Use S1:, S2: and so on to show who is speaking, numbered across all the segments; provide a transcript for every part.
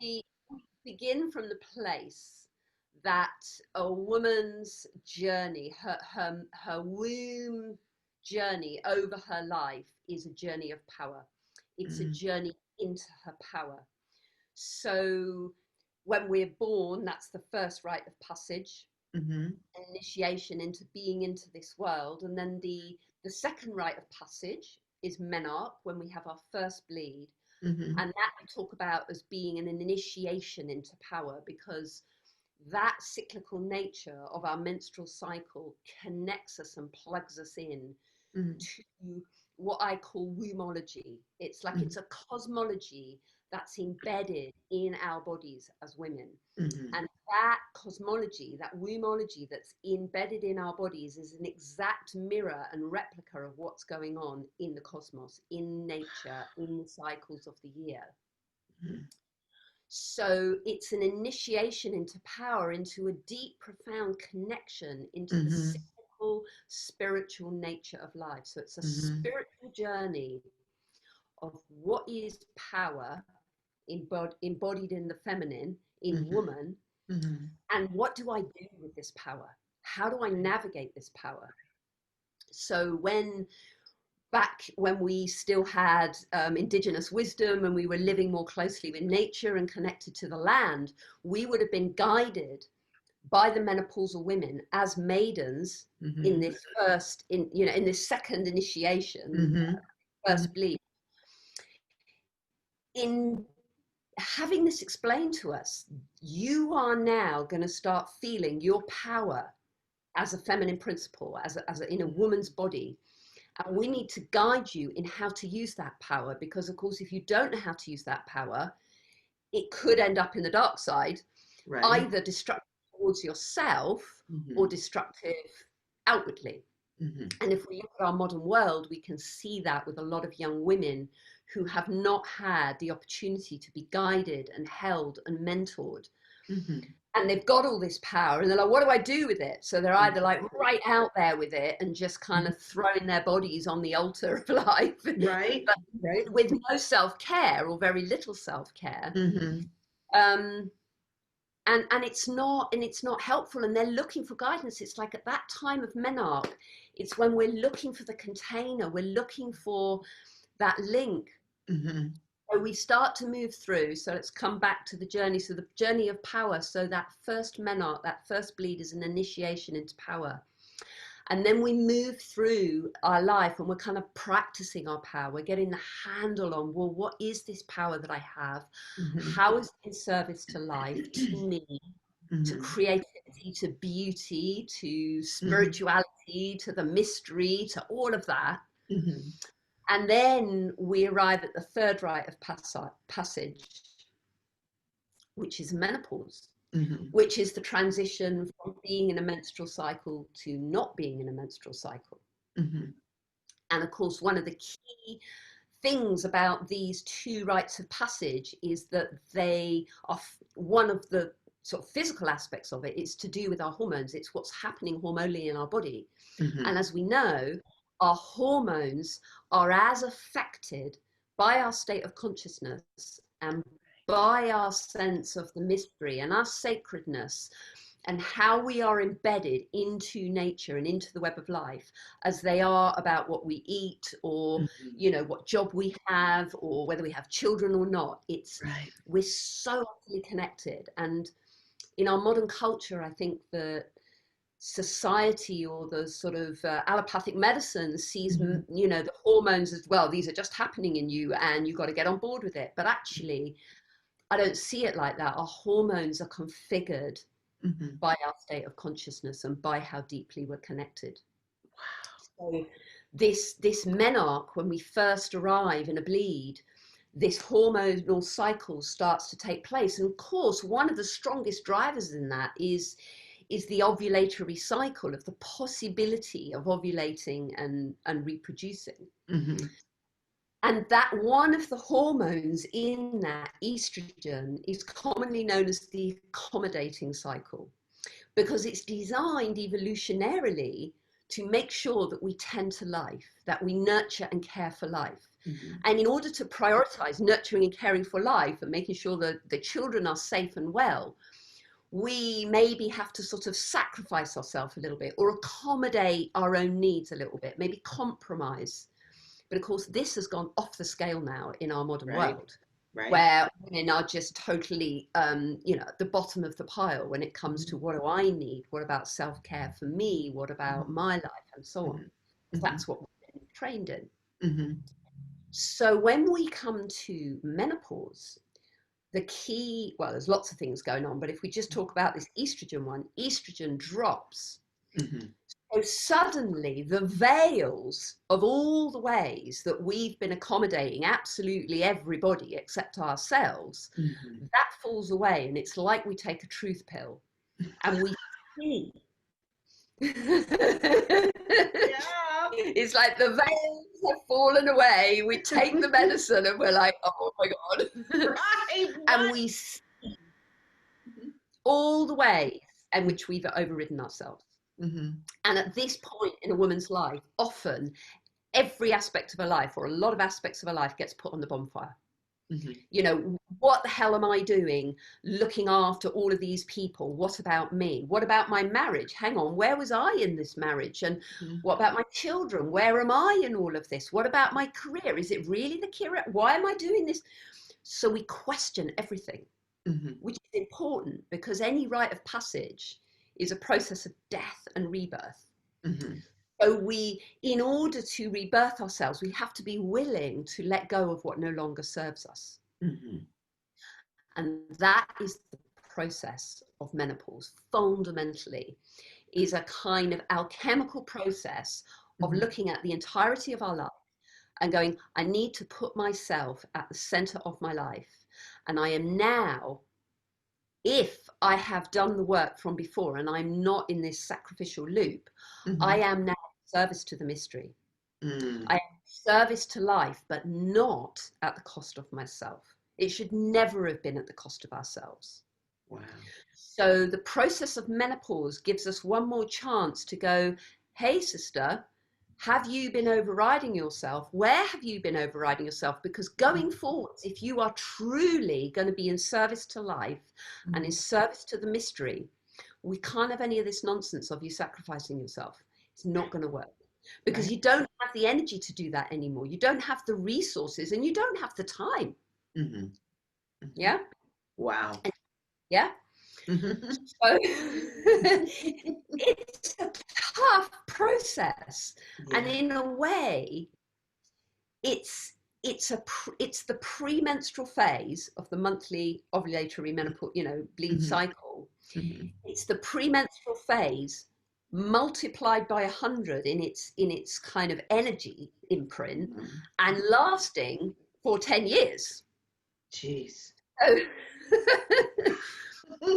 S1: we begin from the place that a woman's journey, her womb journey over her life is a journey of power. It's a
S2: Mm,
S1: journey into her power. So when we're born, that's the first rite of passage,
S2: mhm,
S1: initiation into being into this world. And then the second rite of passage is menarche, when we have our first bleed.
S2: mhm,
S1: And that we talk about as being an initiation into power, because that cyclical nature of our menstrual cycle connects us and plugs us in
S2: mhm,
S1: to what I call wombology. It's like
S2: mhm,
S1: it's a cosmology that's embedded in our bodies as women.
S2: mhm,
S1: And that cosmology, that wombology that's embedded in our bodies, is an exact mirror and replica of what's going on in the cosmos, in nature, in the cycles of the year.
S2: mhm,
S1: So it's an initiation into power, into a deep, profound connection into the
S2: mhm,
S1: cyclical, spiritual nature of life. So it's a
S2: mhm,
S1: spiritual journey of what is power embodied in the feminine, in
S2: mhm,
S1: woman,
S2: mhm.
S1: and what do I do with this power? How do I navigate this power? So back when we still had indigenous wisdom and we were living more closely with nature and connected to the land, we would have been guided by the menopausal women as maidens in
S2: Mhm,
S1: this first, in this second initiation,
S2: mhm, mhm,
S1: first bleed, in having this explained to us. You are now going to start feeling your power as a feminine principle, in a woman's body. And we need to guide you in how to use that power, because, of course, if you don't know how to use that power, it could end up in the dark side,
S2: right.
S1: either destructive towards yourself or
S2: Mhm,
S1: destructive outwardly.
S2: mhm,
S1: And if we look at our modern world, we can see that with a lot of young women who have not had the opportunity to be guided and held and mentored,
S2: mhm,
S1: and they've got all this power and they're like, what do I do with it? So they're either like
S2: exactly.
S1: right out there with it and just kind
S2: Mhm.
S1: of throwing their bodies on the altar of life,
S2: Right,
S1: but
S2: right.
S1: with no self-care or very little self-care.
S2: Mhm,
S1: um and it's not helpful, and they're looking for guidance. It's like at that time of menarche, it's when we're looking for the container, we're looking for that link.
S2: mhm,
S1: So we start to move through. So let's come back to the journey. So the journey of power. So that first menarche, that first bleed, is an initiation into power. And then we move through our life and we're kind of practicing our power. We're getting the handle on, well, what is this power that I have?
S2: mhm,
S1: How is it in service to life, to me, to
S2: mhm,
S1: creativity, to beauty, to
S2: mhm,
S1: spirituality, to the mystery, to all of that?
S2: mhm,
S1: And then we arrive at the third rite of passage, which is menopause,
S2: mhm,
S1: which is the transition from being in a menstrual cycle to not being in a menstrual cycle.
S2: mhm,
S1: And of course, one of the key things about these two rites of passage is that they are one of the sort of physical aspects of it is to do with our hormones. It's what's happening hormonally in our body.
S2: mhm,
S1: And as we know, our hormones are as affected by our state of consciousness and by our sense of the mystery and our sacredness and how we are embedded into nature and into the web of life as they are about what we eat, or
S2: mhm.
S1: what job we have, or whether we have children or not. It's
S2: Right.
S1: We're so utterly connected. And in our modern culture, I think the society, or the sort of allopathic medicine, sees
S2: Mhm,
S1: the hormones as, well, these are just happening in you and you've got to get on board with it. But actually, I don't see it like that. Our hormones are configured
S2: mhm.
S1: by our state of consciousness and by how deeply we're connected. So this menarche, when we first arrive in a bleed, this hormonal cycle starts to take place. And of course, one of the strongest drivers in that is the ovulatory cycle, of the possibility of ovulating and reproducing.
S2: Mhm,
S1: And that one of the hormones in that, estrogen, is commonly known as the accommodating cycle, because it's designed evolutionarily to make sure that we tend to life, that we nurture and care for life.
S2: Mm-hmm.
S1: And in order to prioritize nurturing and caring for life and making sure that the children are safe and well, we maybe have to sort of sacrifice ourselves a little bit or accommodate our own needs a little bit, maybe compromise. But of course, this has gone off the scale now in our modern
S2: Right.
S1: world,
S2: Right.
S1: where women are just totally, at the bottom of the pile when it comes to what do I need? What about self-care for me? What about
S2: Mm-hmm.
S1: my life? And so on.
S2: Mm-hmm.
S1: That's what we've been trained in.
S2: Mm-hmm.
S1: So when we come to menopause, the key, well, there's lots of things going on, but if we just talk about this estrogen one, estrogen drops.
S2: Mm-hmm.
S1: So suddenly the veils of all the ways that we've been accommodating absolutely everybody except ourselves,
S2: Mm-hmm.
S1: that falls away. And it's like we take a truth pill and we see.
S2: Yeah.
S1: It's like the veils have fallen away. We take the medicine and we're like, oh my God.
S2: Right.
S1: And
S2: What?
S1: we see all the ways in which we've overridden ourselves.
S2: Mm-hmm.
S1: And at this point in a woman's life, often every aspect of her life or a lot of aspects of her life gets put on the bonfire.
S2: Mm-hmm.
S1: What the hell am I doing looking after all of these people? What about me? What about my marriage? Hang on, where was I in this marriage? And
S2: Mm-hmm.
S1: what about my children? Where am I in all of this? What about my career? Is it really the career? Why am I doing this? So we question everything,
S2: Mm-hmm.
S1: which is important because any rite of passage is a process of death and rebirth.
S2: Mm-hmm.
S1: So in order to rebirth ourselves, we have to be willing to let go of what no longer serves us.
S2: Mm-hmm.
S1: And that is the process of menopause, fundamentally, is a kind of alchemical process of
S2: Mm-hmm.
S1: looking at the entirety of our life and going, I need to put myself at the center of my life. And I am now, if I have done the work from before and I'm not in this sacrificial loop, I
S2: Mm-hmm.
S1: am now service to the mystery.
S2: Mm.
S1: I am service to life, but not at the cost of myself. It should never have been at the cost of ourselves.
S2: Wow.
S1: So the process of menopause gives us one more chance to go, hey, sister, have you been overriding yourself? Where have you been overriding yourself? Because going forward, if you are truly going to be in service to life and in service to the mystery, we can't have any of this nonsense of you sacrificing yourself. It's not going to work because
S2: Right.
S1: you don't have the energy to do that anymore. You don't have the resources and you don't have the time.
S2: Mm-hmm. Mm-hmm.
S1: Yeah.
S2: Wow.
S1: Yeah.
S2: Mm-hmm.
S1: So it's a tough process, and
S2: Yeah.
S1: in a way, it's it's the premenstrual phase of the monthly ovulatory menopause, bleed
S2: Mm-hmm.
S1: cycle.
S2: Mm-hmm.
S1: It's the premenstrual phase multiplied by 100 in its kind of energy imprint and lasting for 10 years.
S2: Jeez.
S1: So,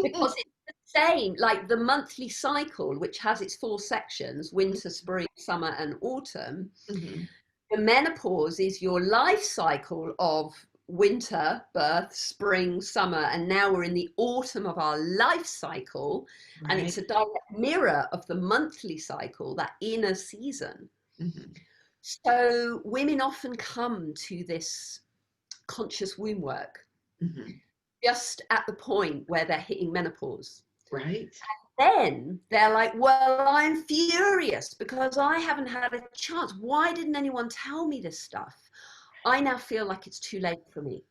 S1: because it's the same, like the monthly cycle, which has its 4 sections: winter, spring, summer, and autumn.
S2: Mm-hmm.
S1: The menopause is your life cycle of winter, birth, spring, summer, and now we're in the autumn of our life cycle. And
S2: Right.
S1: it's a direct mirror of the monthly cycle, that inner season.
S2: Mm-hmm.
S1: So women often come to this conscious womb work
S2: Mm-hmm.
S1: just at the point where they're hitting menopause.
S2: Right.
S1: Then they're like, well, I'm furious because I haven't had a chance. Why didn't anyone tell me this stuff? I now feel like it's too late for me.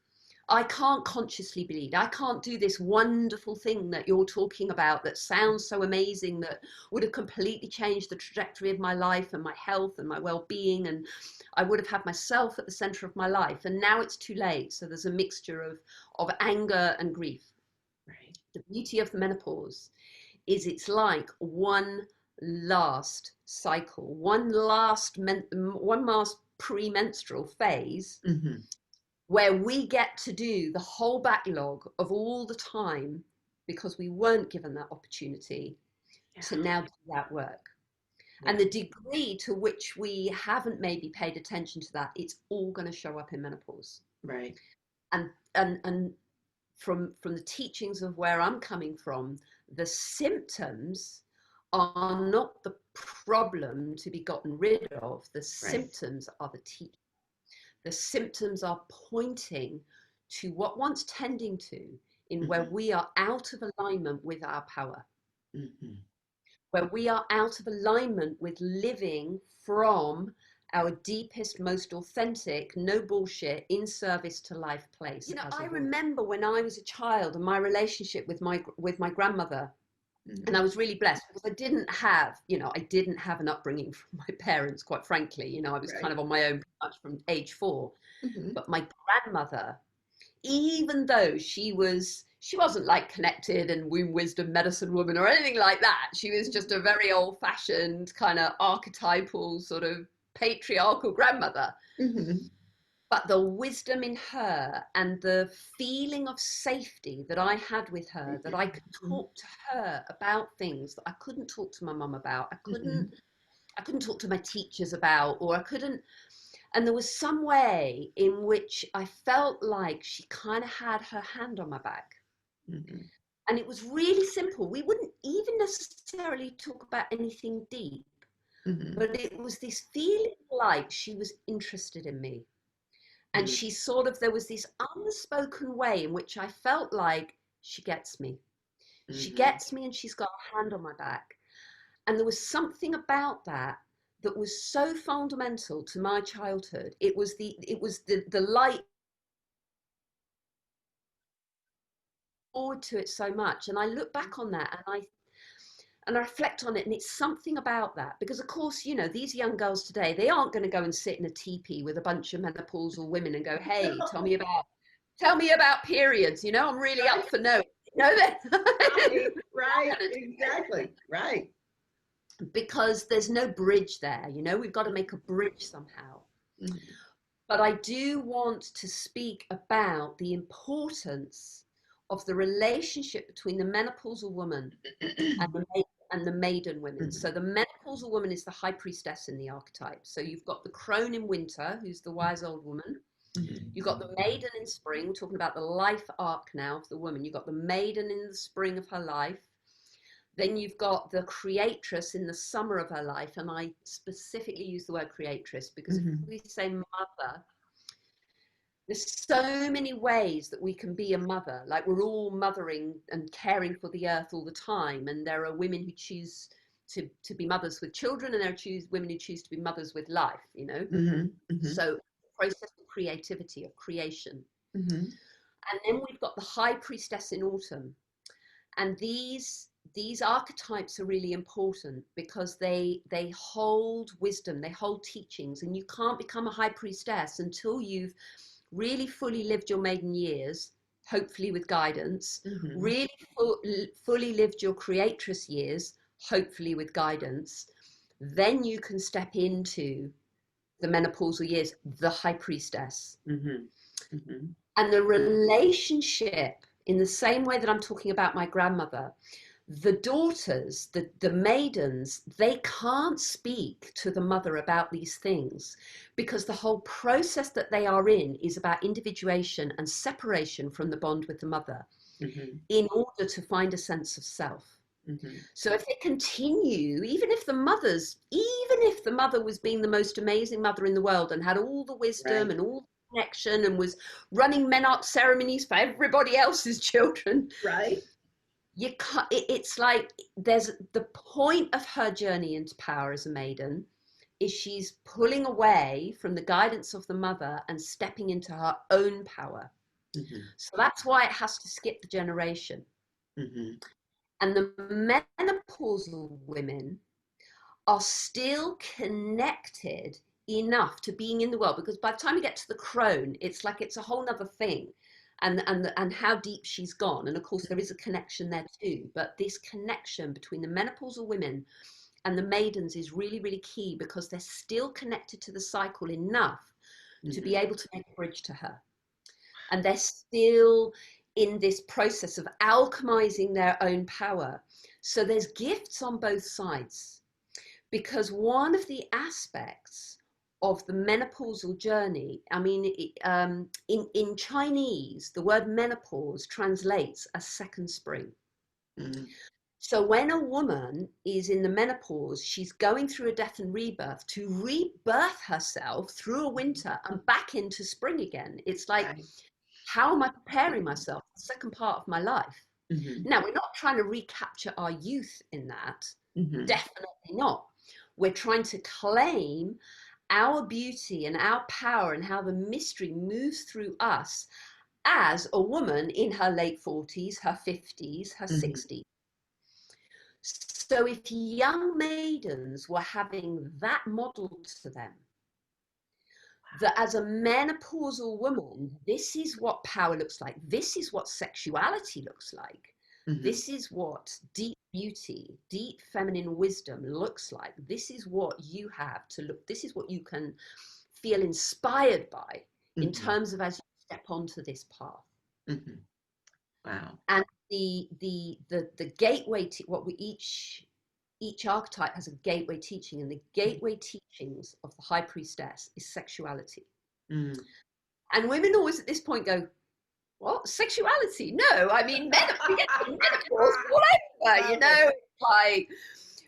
S1: I can't consciously bleed. I can't do this wonderful thing that you're talking about that sounds so amazing, that would have completely changed the trajectory of my life and my health and my well-being, and I would have had myself at the center of my life. And now it's too late. So there's a mixture of anger and grief.
S2: Right.
S1: The beauty of the menopause is it's like one last cycle, one last premenstrual phase,
S2: Mm-hmm.
S1: where we get to do the whole backlog of all the time because we weren't given that opportunity to now do that work.
S2: Yeah.
S1: And the degree to which we haven't maybe paid attention to that, it's all going to show up in menopause.
S2: Right.
S1: And from the teachings of where I'm coming from, the symptoms are not the problem to be gotten rid of. The
S2: Right.
S1: symptoms are the teacher. The symptoms are pointing to what wants tending to, in where we are out of alignment with our power, where we are out of alignment with living from our deepest, most authentic, no bullshit, in service to life place. You know, I remember when I was a child and my relationship with my grandmother, and I was really blessed because I didn't have an upbringing from my parents, quite frankly. You know, I was kind of on my own pretty much from age 4. But my grandmother, even though she wasn't like connected and womb wisdom medicine woman or anything like that, she was just a very old fashioned kind of archetypal sort of patriarchal grandmother. But the wisdom in her and the feeling of safety that I had with her, that I could talk to her about things that I couldn't talk to my mum about, I couldn't talk to my teachers about, or I couldn't. And there was some way in which I felt like she kind of had her hand on my back. And it was really simple. We wouldn't even necessarily talk about anything deep, but it was this feeling like she was interested in me. And she there was this unspoken way in which I felt like she gets me. She gets me and she's got a hand on my back. And there was something about that that was so fundamental to my childhood. It was the light forward to it so much. And I look back on that and I reflect on it, and it's something about that, because of course, you know, these young girls today, they aren't going to go and sit in a teepee with a bunch of menopausal women and go, hey, tell me about periods, you know, I'm really up for no, you know that.
S2: Right, exactly, right.
S1: Because there's no bridge there, you know, we've got to make a bridge somehow. But I do want to speak about the importance of the relationship between the menopausal woman and the maiden women. So the menopausal woman is the high priestess in the archetype. So you've got the crone in winter, who's the wise old woman. You've got the maiden in spring, talking about the life arc now of the woman. You've got the maiden in the spring of her life. Then you've got the creatress in the summer of her life. And I specifically use the word creatress because if we say mother, there's so many ways that we can be a mother. Like, we're all mothering and caring for the earth all the time. And there are women who choose to be mothers with children, and there are women who choose to be mothers with life, you know? So process of creativity, of creation. And then we've got the high priestess in autumn. And these archetypes are really important because they hold wisdom, they hold teachings, and you can't become a high priestess until you've really fully lived your maiden years, hopefully with guidance, really fully lived your creatress years, hopefully with guidance. Then you can step into the menopausal years, the high priestess. And the relationship, in the same way that I'm talking about my grandmother, the daughters, the maidens, they can't speak to the mother about these things because the whole process that they are in is about individuation and separation from the bond with the mother in order to find a sense of self. So if they continue, even if the mother was being the most amazing mother in the world and had all the wisdom and all the connection and was running menarche ceremonies for everybody else's children, you can't, it's like there's the point of her journey into power as a maiden is she's pulling away from the guidance of the mother and stepping into her own power. So that's why it has to skip the generation. And the menopausal women are still connected enough to being in the world, because by the time you get to the crone, it's like it's a whole nother thing. And how deep she's gone. And of course, there is a connection there too. But this connection between the menopausal women and the maidens is really, really key because they're still connected to the cycle enough to be able to make a bridge to her. And they're still in this process of alchemizing their own power. So there's gifts on both sides, because one of the aspects of the menopausal journey, I mean, in Chinese, the word menopause translates as second spring. So when a woman is in the menopause, she's going through a death and rebirth to rebirth herself through a winter and back into spring again. It's like,
S2: Right.
S1: how am I preparing myself for the second part of my life?
S2: Mm-hmm.
S1: Now, we're not trying to recapture our youth in that.
S2: Mm-hmm.
S1: Definitely not. We're trying to claim our beauty and our power and how the mystery moves through us as a woman in her late 40s, her 50s, her
S2: Mm-hmm.
S1: 60s. So if young maidens were having that model to them, that as a menopausal woman, this is what power looks like. This is what sexuality looks like.
S2: Mm-hmm.
S1: This is what deep beauty, deep feminine wisdom looks like. This is what you have to look. This is what you can feel inspired by in
S2: Mm-hmm.
S1: terms of as you step onto this path.
S2: Mm-hmm. Wow.
S1: And the gateway to what we each archetype has a gateway teaching, and the gateway teachings of the high priestess is sexuality.
S2: Mm.
S1: And women always at this point go, what? Sexuality? No, I mean, we get to menopause whatever, you know, like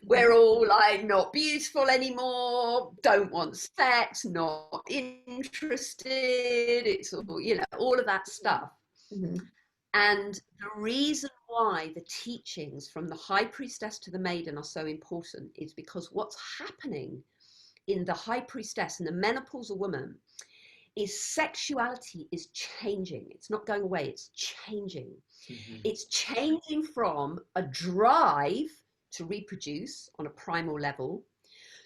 S1: we're all like not beautiful anymore, don't want sex, not interested. It's all, you know, all of that stuff.
S2: Mm-hmm.
S1: And the reason why the teachings from the high priestess to the maiden are so important is because what's happening in the high priestess and the menopausal woman is sexuality is changing. It's not going away, it's changing.
S2: Mm-hmm.
S1: It's changing from a drive to reproduce on a primal level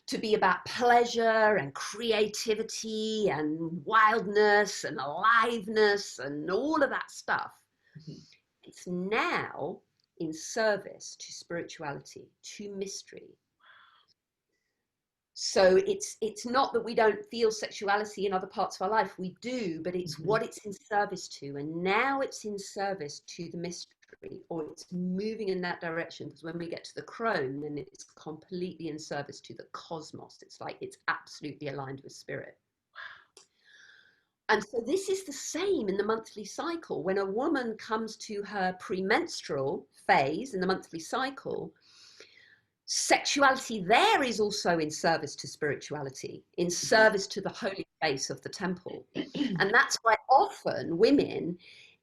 S1: to be about pleasure and creativity and wildness and aliveness and all of that stuff.
S2: Mm-hmm.
S1: It's now in service to spirituality, to mystery. So it's not that we don't feel sexuality in other parts of our life. We do, but it's
S2: Mm-hmm.
S1: what it's in service to. And now it's in service to the mystery, or it's moving in that direction. Because when we get to the crone, then it's completely in service to the cosmos. It's like it's absolutely aligned with spirit. And so this is the same in the monthly cycle. When a woman comes to her premenstrual phase in the monthly cycle, sexuality there is also in service to spirituality, in service to the holy space of the temple. And that's why often women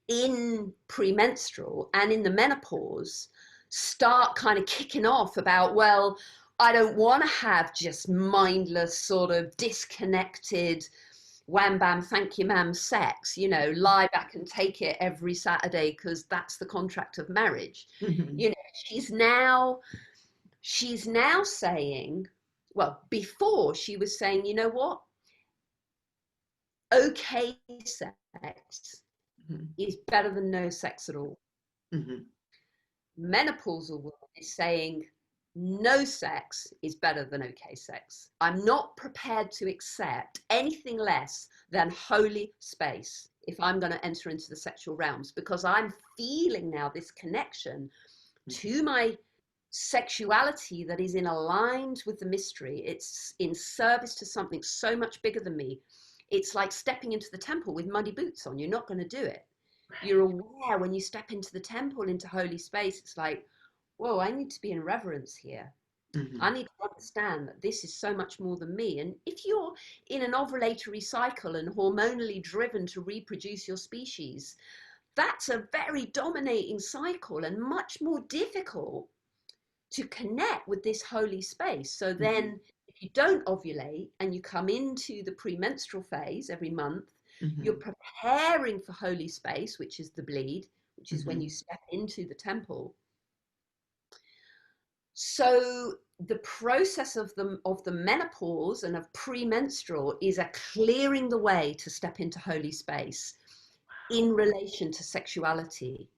S1: in premenstrual and in the menopause start kind of kicking off about, well, I don't want to have just mindless sort of disconnected wham bam thank you ma'am sex, you know, lie back and take it every Saturday because that's the contract of marriage.
S2: Mm-hmm.
S1: You know, she's now saying, well, before she was saying, you know what, okay sex
S2: Mm-hmm.
S1: is better than no sex at all.
S2: Mm-hmm.
S1: Menopausal woman is saying no sex is better than okay sex. I'm not prepared to accept anything less than holy space if I'm going to enter into the sexual realms, because I'm feeling now this connection to my sexuality that is in aligned with the mystery. It's in service to something so much bigger than me. It's like stepping into the temple with muddy boots on. You're not going to do it. You're aware when you step into the temple, into holy space, it's like, whoa, I need to be in reverence here.
S2: Mm-hmm.
S1: I need to understand that this is so much more than me. And if you're in an ovulatory cycle and hormonally driven to reproduce your species, that's a very dominating cycle and much more difficult to connect with this holy space. So then if you don't ovulate and you come into the premenstrual phase every month,
S2: Mm-hmm.
S1: you're preparing for holy space, which is the bleed, which is when
S2: Mm-hmm.
S1: you step into the temple. So the process of the menopause and of premenstrual is a clearing the way to step into holy space in relation to sexuality.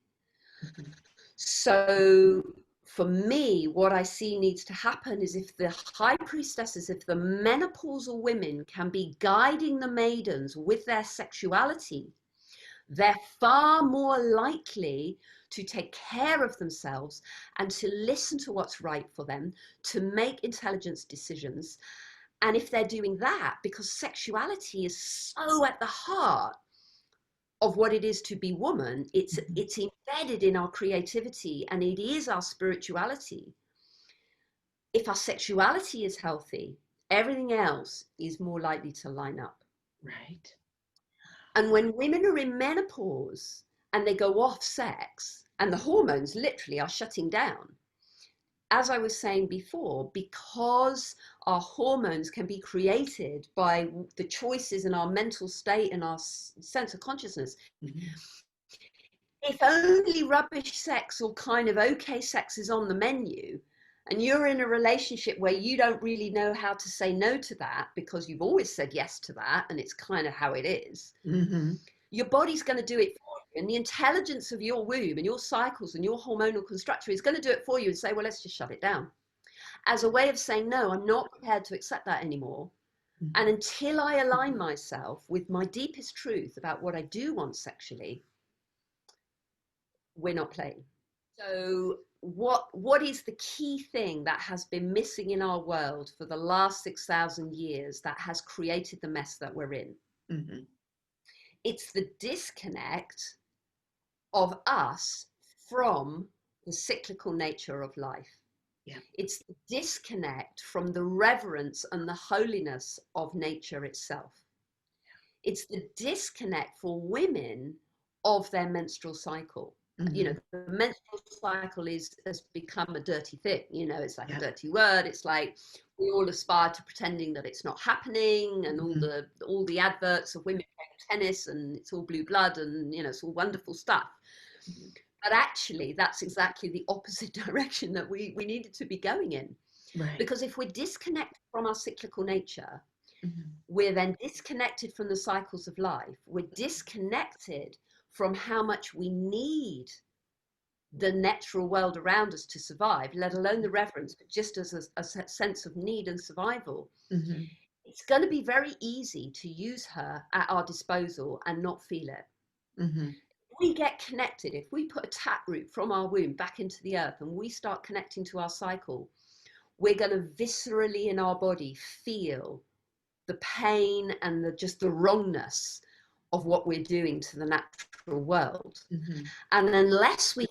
S2: Mm-hmm.
S1: So for me, what I see needs to happen is if the high priestesses, if the menopausal women can be guiding the maidens with their sexuality, they're far more likely to take care of themselves and to listen to what's right for them, to make intelligent decisions. And if they're doing that, because sexuality is so at the heart of what it is to be woman. It's
S2: Mhm.
S1: it's embedded in our creativity, and it is our spirituality. If our sexuality is healthy, everything else is more likely to line up.
S2: Right.
S1: And when women are in menopause and they go off sex and the hormones literally are shutting down, as I was saying before, because our hormones can be created by the choices in our mental state and our sense of consciousness,
S2: Mhm.
S1: if only rubbish sex or kind of okay sex is on the menu, and you're in a relationship where you don't really know how to say no to that because you've always said yes to that and it's kind of how it is,
S2: Mhm.
S1: your body's going to do it for you. And the intelligence of your womb and your cycles and your hormonal constructor is going to do it for you and say, well, let's just shut it down. As a way of saying, no, I'm not prepared to accept that anymore. And
S2: Mhm.
S1: until I align myself with my deepest truth about what I do want sexually, we're not playing. So what is the key thing that has been missing in our world for the last 6,000 years that has created the mess that we're in?
S2: Mhm.
S1: It's the disconnect of us from the cyclical nature of life.
S2: Yeah.
S1: It's the disconnect from the reverence and the holiness of nature itself. It's the disconnect for women of their menstrual cycle. You know,
S2: Mhm.
S1: the menstrual cycle has become a dirty thing. You know, it's like a
S2: Yeah.
S1: dirty word. It's like we all aspire to pretending that it's not happening, and
S2: Mhm.
S1: all the adverts of women playing tennis, and it's all blue blood, and you know, it's all wonderful stuff.
S2: Mhm.
S1: But actually, that's exactly the opposite direction that we needed to be going in.
S2: Right.
S1: Because if we're disconnected from our cyclical nature,
S2: Mhm.
S1: we're then disconnected from the cycles of life. We're disconnected from how much we need the natural world around us to survive, let alone the reverence, but just as a sense of need and survival.
S2: Mhm.
S1: It's going to be very easy to use her at our disposal and not feel it.
S2: Mhm.
S1: We get connected, if we put a taproot from our womb back into the earth and we start connecting to our cycle, we're going to viscerally in our body feel the pain and just the wrongness of what we're doing to the natural world.
S2: Mhm.
S1: And unless we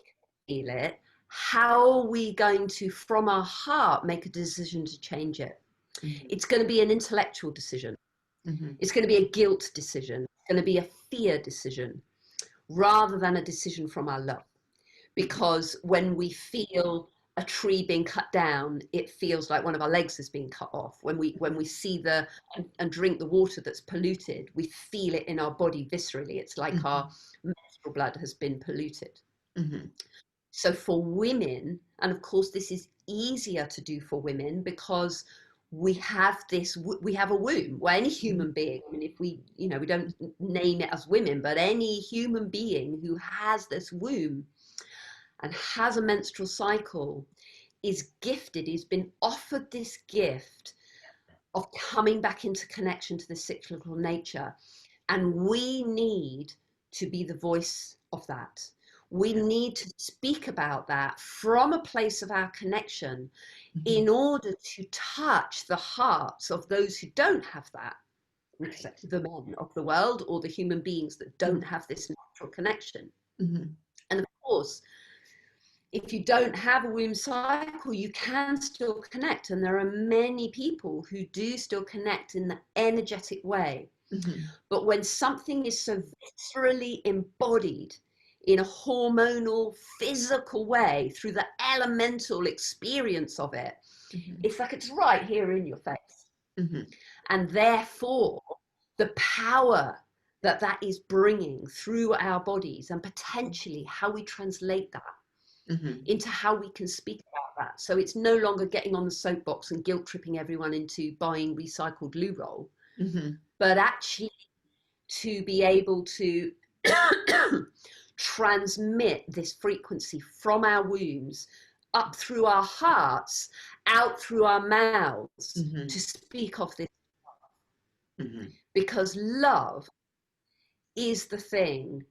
S1: feel it, how are we going to, from our heart, make a decision to change it?
S2: Mhm.
S1: It's going to be an intellectual decision.
S2: Mhm.
S1: It's going to be a guilt decision. It's going to be a fear decision rather than a decision from our love.
S2: Mhm.
S1: Because when we feel a tree being cut down, it feels like one of our legs is being cut off. When we see and drink the water that's polluted, we feel it in our body viscerally. It's like our
S2: Mhm.
S1: menstrual blood has been polluted.
S2: Mhm.
S1: So for women, and of course this is easier to do for women because we have a womb. Well, any human being, I mean, if we don't name it as women, but any human being who has this womb and has a menstrual cycle is gifted, he's been offered this gift of coming back into connection to the cyclical nature. And we need to be the voice of that. We
S2: Yeah.
S1: need to speak about that from a place of our connection
S2: Mhm.
S1: in order to touch the hearts of those who don't have that,
S2: Right.
S1: the men of the world or the human beings that don't
S2: Mhm.
S1: have this natural connection.
S2: Mhm.
S1: And of course, if you don't have a womb cycle, you can still connect. And there are many people who do still connect in the energetic way.
S2: Mhm.
S1: But when something is so viscerally embodied in a hormonal, physical way through the elemental experience of it,
S2: Mhm.
S1: it's like it's right here in your face.
S2: Mhm.
S1: And therefore, the power that that is bringing through our bodies and potentially how we translate that
S2: Mhm.
S1: into how we can speak about that. So it's no longer getting on the soapbox and guilt tripping everyone into buying recycled loo roll,
S2: Mhm.
S1: but actually to be able to transmit this frequency from our wombs up through our hearts, out through our mouths to
S2: Mhm.
S1: speak of this,
S2: Mhm.
S1: because love is the thing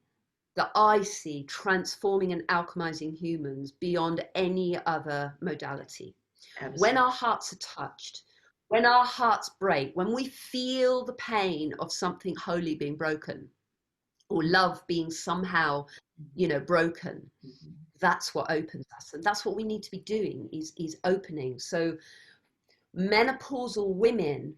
S1: that I see transforming and alchemizing humans beyond any other modality. When
S2: Absolutely.
S1: our hearts are touched, when our hearts break, when we feel the pain of something holy being broken, or love being somehow, broken. That's what opens us, and that's what we need to be doing, is opening. So menopausal women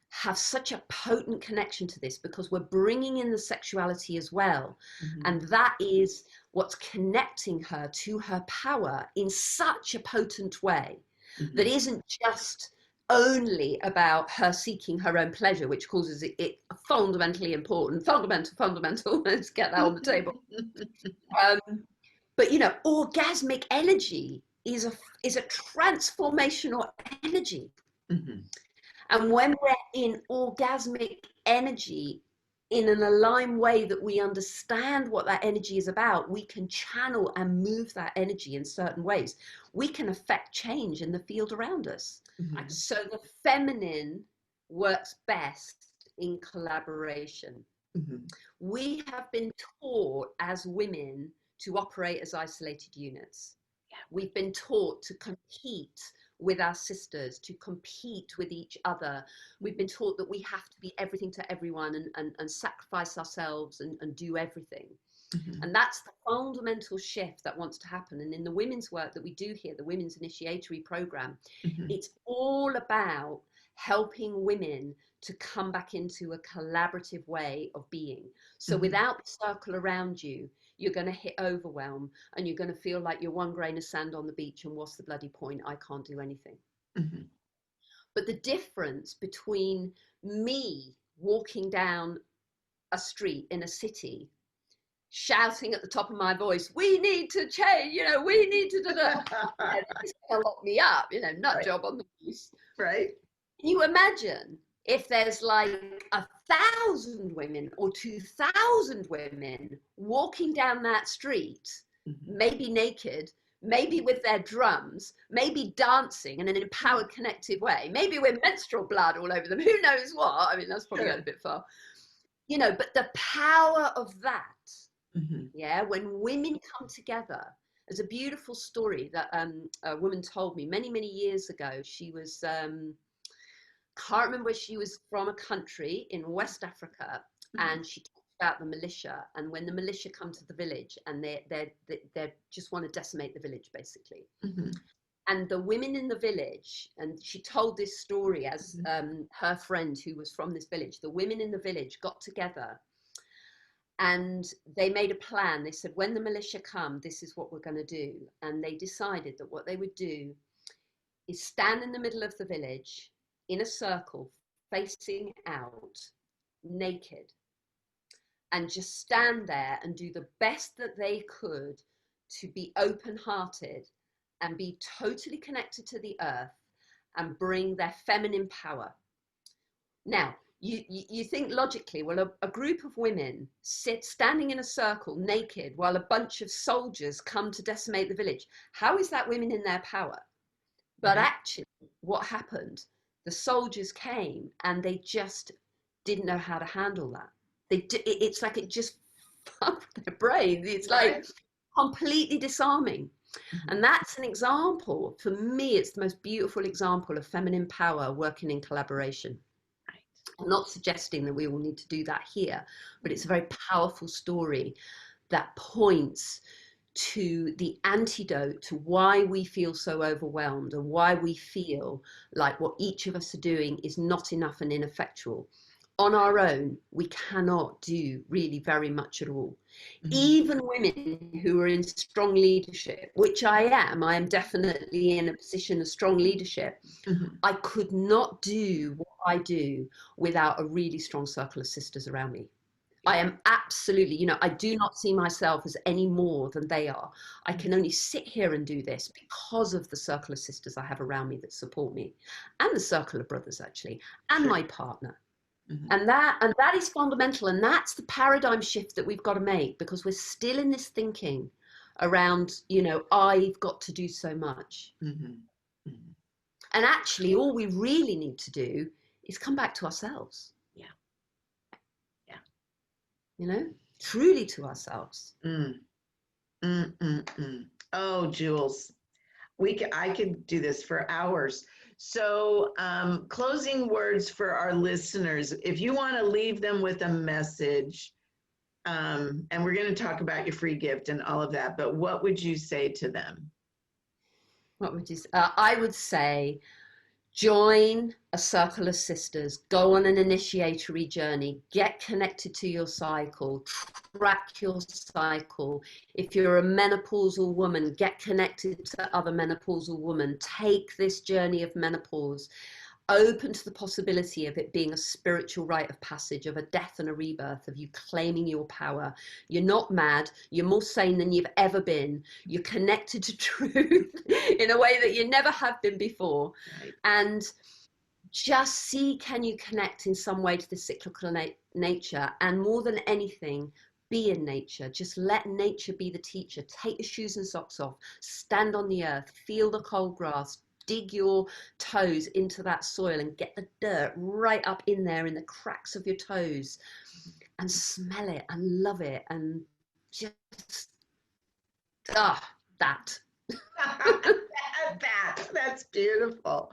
S1: have such a potent connection to this because we're bringing in the sexuality as well. And that is what's connecting her to her power in such a potent way that isn't just only about her seeking her own pleasure, which causes it fundamentally important, fundamental, let's get that on the table. But orgasmic energy is a transformational energy. And when we're in orgasmic energy in an aligned way that we understand what that energy is about, we can channel and move that energy in certain ways. We can affect change in the field around us. So the feminine works best in collaboration. We have been taught as women to operate as isolated units. We've been taught to compete with our sisters, to compete with each other. We've been taught that we have to be everything to everyone and sacrifice ourselves and do everything. And that's the fundamental shift that wants to happen. And in the women's work that we do here, the Women's Initiatory Program, it's all about helping women to come back into a collaborative way of being. So without the circle around you, you're going to hit overwhelm and you're going to feel like you're one grain of sand on the beach and what's the bloody point? I can't do anything. But the difference between me walking down a street in a city shouting at the top of my voice, we need to change, we need to do that. It's going to lock me up, nut job on the loose.
S2: Right.
S1: Can you imagine if there's like 1,000 women or 2,000 women walking down that street, maybe naked, maybe with their drums, maybe dancing in an empowered, connected way, maybe with menstrual blood all over them, who knows what? I mean, that's probably going a bit far. But the power of that, when women come together. There's a beautiful story that a woman told me many, many years ago. She was, can't remember where she was from, a country in West Africa, and she talked about the militia, and when the militia come to the village and they just want to decimate the village, basically. And the women in the village, and she told this story as her friend who was from this village, the women in the village got together and they made a plan. They said, when the militia come, this is what we're going to do. And they decided that what they would do is stand in the middle of the village in a circle, facing out, naked, and just stand there and do the best that they could to be open-hearted and be totally connected to the earth and bring their feminine power. Now, you think logically, well, a group of women standing in a circle naked while a bunch of soldiers come to decimate the village. How is that women in their power? But actually, what happened? The soldiers came and they just didn't know how to handle that. It's like it just fucked their brains. It's like completely disarming. And that's an example. For me, it's the most beautiful example of feminine power working in collaboration. I'm not suggesting that we all need to do that here, but it's a very powerful story that points to the antidote to why we feel so overwhelmed and why we feel like what each of us are doing is not enough and ineffectual. On our own, we cannot do really very much at all. Even women who are in strong leadership, which I am definitely in a position of strong leadership. I could not do what I do without a really strong circle of sisters around me. I am absolutely, I do not see myself as any more than they are. I can only sit here and do this because of the circle of sisters I have around me that support me, and the circle of brothers, actually, and my partner. And that is fundamental. And that's the paradigm shift that we've got to make, because we're still in this thinking around, I've got to do so much. And actually, all we really need to do is come back to ourselves. Truly to ourselves.
S2: Oh, Jules, I could do this for hours. So closing words for our listeners, if you want to leave them with a message, and we're going to talk about your free gift and all of that, but what would you say to them?
S1: What would you say? I would say join a circle of sisters, go on an initiatory journey, get connected to your cycle, track your cycle. If you're a menopausal woman, get connected to other menopausal women. Take this journey of menopause open to the possibility of it being a spiritual rite of passage, of a death and a rebirth, of you claiming your power. You're not mad, you're more sane than you've ever been, you're connected to truth in a way that you never have been before.
S2: Right.
S1: And just see, can you connect in some way to the cyclical nature? And more than anything, be in nature. Just let nature be the teacher. Take your shoes and socks off, stand on the earth, feel the cold grass, dig your toes into that soil and get the dirt right up in there in the cracks of your toes, and smell it and love it, and just that
S2: That's beautiful.